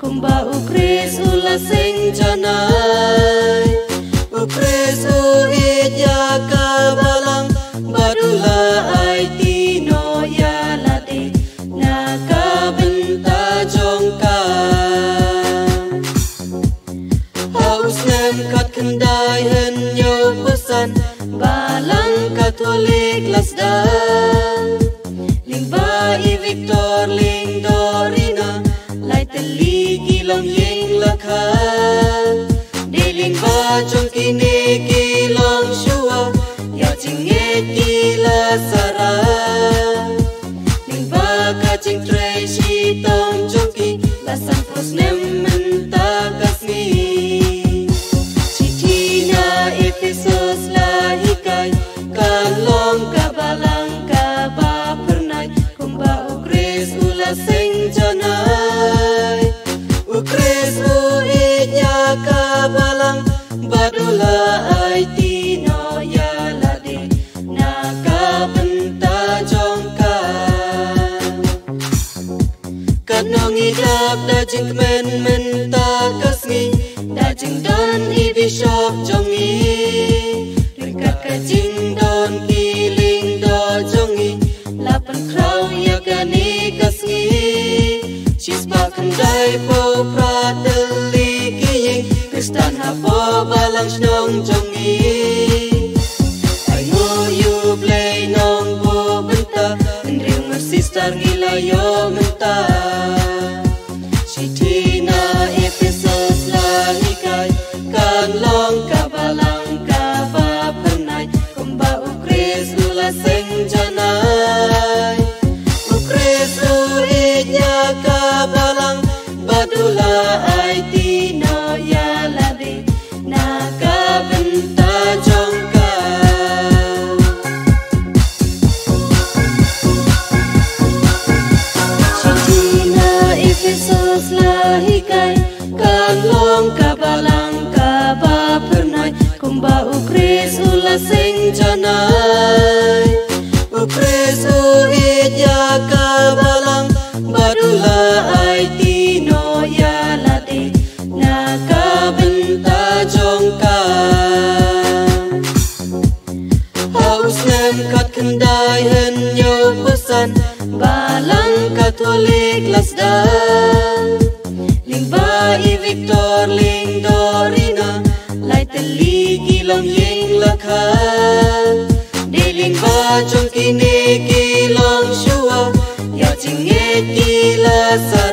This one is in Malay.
kumba ukris ula sing janai ukris uidya kabalang badula ai tino ya lade nakabenta jongka haus nem kat kendai hen nyo pesan balang Katolik lasdan lingba I Victor ling Dorina lai teligi long yeng lakha de lingba jong kini kilong shua ya jinge kila sara lingba ka jing tray shi tong jong ki la san pros nem menta kasmi chitina Ephesus la hikai kan long kabalang kaba pernai kumba ukris ula sing janai ukris uidya kabalang badula ai tino ya lade nakabenta jongka kanong idap da jing men menta kasngi da jing don I bishop jongi ringkat ka jing don kiling do jongi lapan kraw ya gani kasngi chispa kandai po prateli kiying kristan hapo balang snong jongi I know you play nong po benta ndring sister ngilayo menta Chitina Ephesus lahikai kan long kabalang kaba pernai kumba ukris ula sing janai ukris uidya kabalang badula ai tino ya lade nakabenta jongka Chitina Ephesus lahikai kan long kabalang kaba pernai kumba ukris ula sing janai ukris uidya kabalang badula ai tino ya lade nakabenta jongka haus nem kat kendai hen nyo pesan balang Katolik lasdan lingba I Victor ling Dorina lai teligi long yeng lakha de lingba jong kini kilong shua ya jinge kila sa